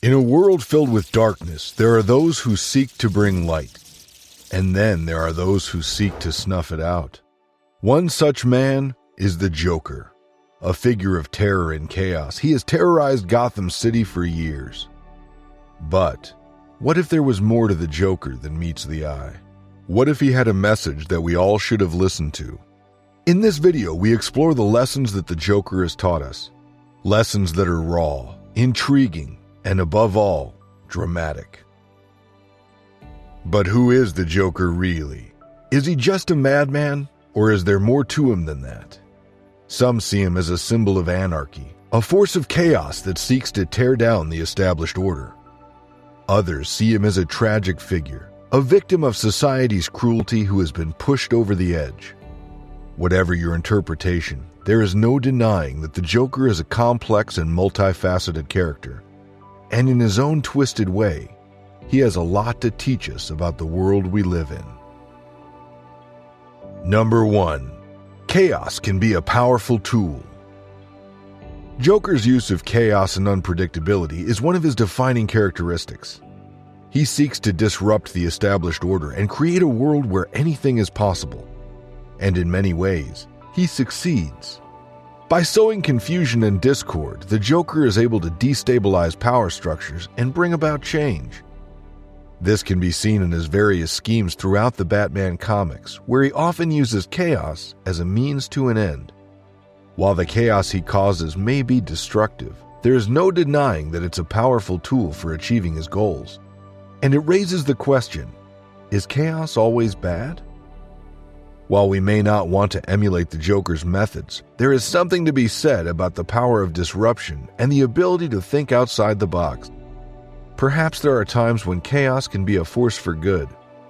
In a world filled with darkness, there are those who seek to bring light, and then there are those who seek to snuff it out. One such man is the Joker, a figure of terror and chaos. He has terrorized Gotham City for years. But what if there was more to the Joker than meets the eye? What if he had a message that we all should have listened to? In this video, we explore the lessons that the Joker has taught us. Lessons that are raw, intriguing, and above all, dramatic. But who is the Joker really? Is he just a madman, or is there more to him than that? Some see him as a symbol of anarchy, a force of chaos that seeks to tear down the established order. Others see him as a tragic figure, a victim of society's cruelty who has been pushed over the edge. Whatever your interpretation, there is no denying that the Joker is a complex and multifaceted character. And in his own twisted way, he has a lot to teach us about the world we live in. Number 1. Chaos can be a powerful tool. Joker's use of chaos and unpredictability is one of his defining characteristics. He seeks to disrupt the established order and create a world where anything is possible. And in many ways, he succeeds. By sowing confusion and discord, the Joker is able to destabilize power structures and bring about change. This can be seen in his various schemes throughout the Batman comics, where he often uses chaos as a means to an end. While the chaos he causes may be destructive, there is no denying that it's a powerful tool for achieving his goals. And it raises the question, is chaos always bad? While we may not want to emulate the Joker's methods, there is something to be said about the power of disruption and the ability to think outside the box. Perhaps there are times when chaos can be a force for good,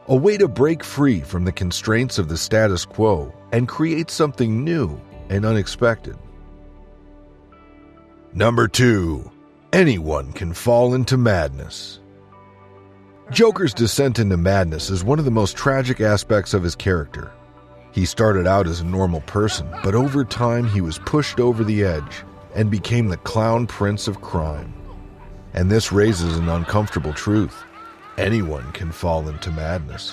a way to break free from the constraints of the status quo and create something new and unexpected. Number 2. Anyone can fall into madness. Joker's descent into madness is one of the most tragic aspects of his character. He started out as a normal person, but over time he was pushed over the edge and became the clown prince of crime. And this raises an uncomfortable truth. Anyone can fall into madness.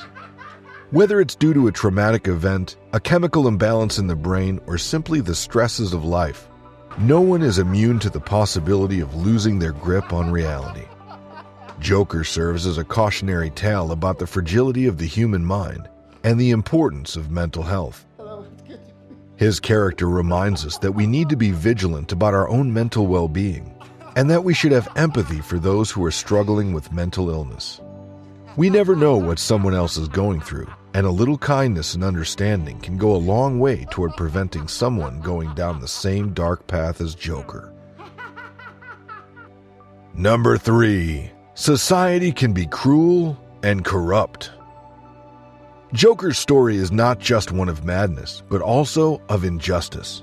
Whether it's due to a traumatic event, a chemical imbalance in the brain, or simply the stresses of life, no one is immune to the possibility of losing their grip on reality. Joker serves as a cautionary tale about the fragility of the human mind and the importance of mental health. His character reminds us that we need to be vigilant about our own mental well-being, and that we should have empathy for those who are struggling with mental illness. We never know what someone else is going through, and a little kindness and understanding can go a long way toward preventing someone going down the same dark path as Joker. Number 3. Society can be cruel and corrupt. Joker's story is not just one of madness, but also of injustice.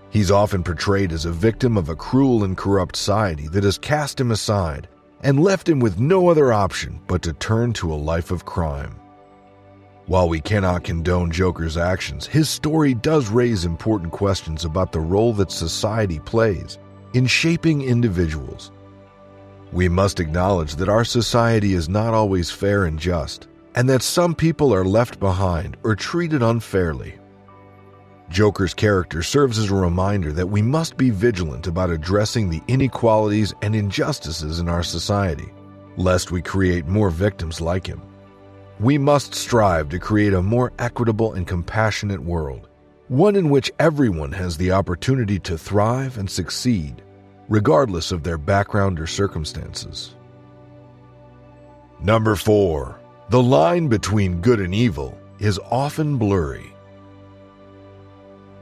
He's often portrayed as a victim of a cruel and corrupt society that has cast him aside and left him with no other option but to turn to a life of crime. While we cannot condone Joker's actions, his story does raise important questions about the role that society plays in shaping individuals. We must acknowledge that our society is not always fair and just, and that some people are left behind or treated unfairly. Joker's character serves as a reminder that we must be vigilant about addressing the inequalities and injustices in our society, lest we create more victims like him. We must strive to create a more equitable and compassionate world, one in which everyone has the opportunity to thrive and succeed, regardless of their background or circumstances. Number 4. The line between good and evil is often blurry.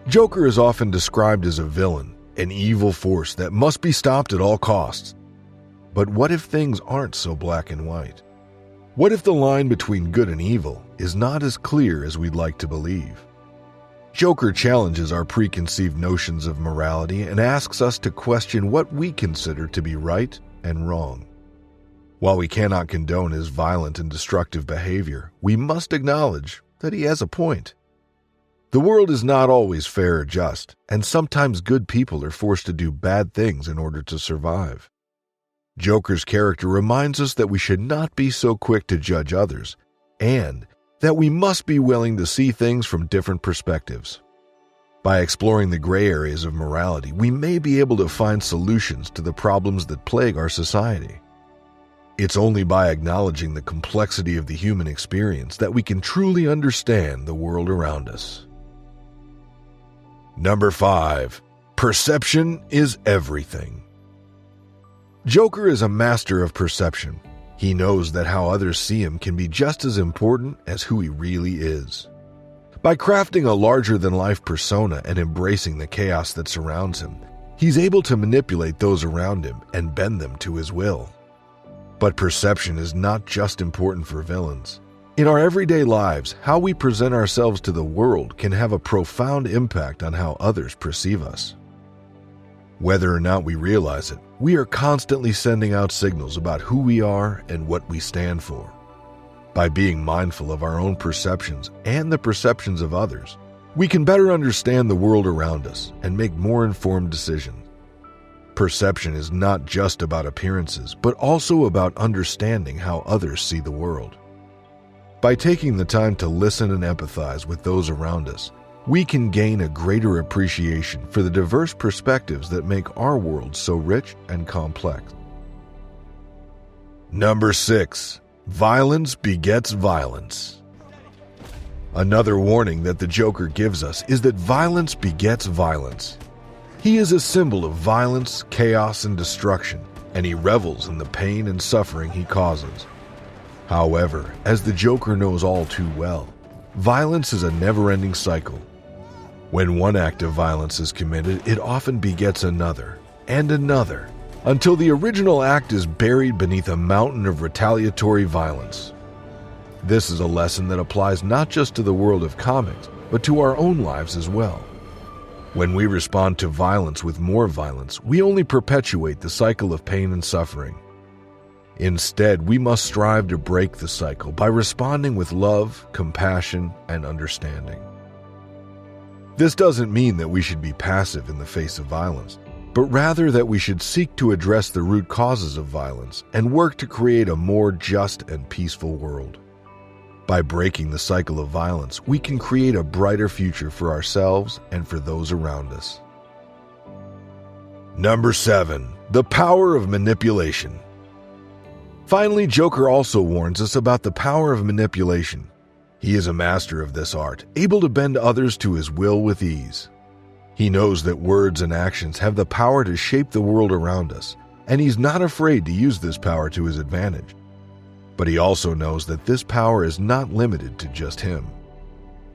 Joker is often described as a villain, an evil force that must be stopped at all costs. But what if things aren't so black and white? What if the line between good and evil is not as clear as we'd like to believe? Joker challenges our preconceived notions of morality and asks us to question what we consider to be right and wrong. While we cannot condone his violent and destructive behavior, we must acknowledge that he has a point. The world is not always fair or just, and sometimes good people are forced to do bad things in order to survive. Joker's character reminds us that we should not be so quick to judge others, and that we must be willing to see things from different perspectives. By exploring the gray areas of morality, we may be able to find solutions to the problems that plague our society. It's only by acknowledging the complexity of the human experience that we can truly understand the world around us. Number 5. Perception is everything. Joker is a master of perception. He knows that how others see him can be just as important as who he really is. By crafting a larger-than-life persona and embracing the chaos that surrounds him, he's able to manipulate those around him and bend them to his will. But perception is not just important for villains. In our everyday lives, how we present ourselves to the world can have a profound impact on how others perceive us. Whether or not we realize it, we are constantly sending out signals about who we are and what we stand for. By being mindful of our own perceptions and the perceptions of others, we can better understand the world around us and make more informed decisions. Perception is not just about appearances, but also about understanding how others see the world. By taking the time to listen and empathize with those around us, we can gain a greater appreciation for the diverse perspectives that make our world so rich and complex. Number 6. Violence begets violence. Another warning that the Joker gives us is that violence begets violence. He is a symbol of violence, chaos, and destruction, and he revels in the pain and suffering he causes. However, as the Joker knows all too well, violence is a never-ending cycle. When one act of violence is committed, it often begets another, and another, until the original act is buried beneath a mountain of retaliatory violence. This is a lesson that applies not just to the world of comics, but to our own lives as well. When we respond to violence with more violence, we only perpetuate the cycle of pain and suffering. Instead, we must strive to break the cycle by responding with love, compassion, and understanding. This doesn't mean that we should be passive in the face of violence, but rather that we should seek to address the root causes of violence and work to create a more just and peaceful world. By breaking the cycle of violence, we can create a brighter future for ourselves and for those around us. Number 7. The power of manipulation. Finally, Joker also warns us about the power of manipulation. He is a master of this art, able to bend others to his will with ease. He knows that words and actions have the power to shape the world around us, and he's not afraid to use this power to his advantage. But he also knows that this power is not limited to just him.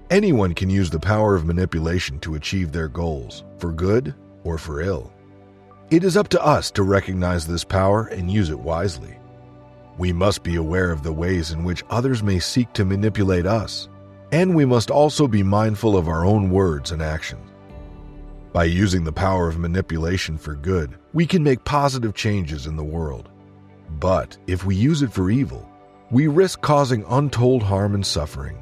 Anyone can use the power of manipulation to achieve their goals, for good or for ill. It is up to us to recognize this power and use it wisely. We must be aware of the ways in which others may seek to manipulate us, and we must also be mindful of our own words and actions. By using the power of manipulation for good, we can make positive changes in the world. But if we use it for evil, we risk causing untold harm and suffering.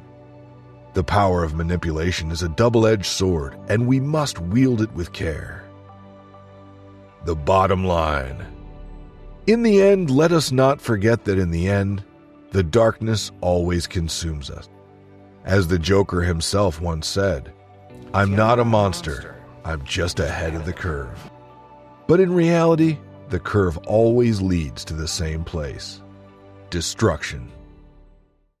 The power of manipulation is a double-edged sword, and we must wield it with care. The bottom line. In the end, let us not forget that in the end, the darkness always consumes us. As the Joker himself once said, "I'm not a monster, I'm just ahead of the curve." But in reality, the curve always leads to the same place: destruction.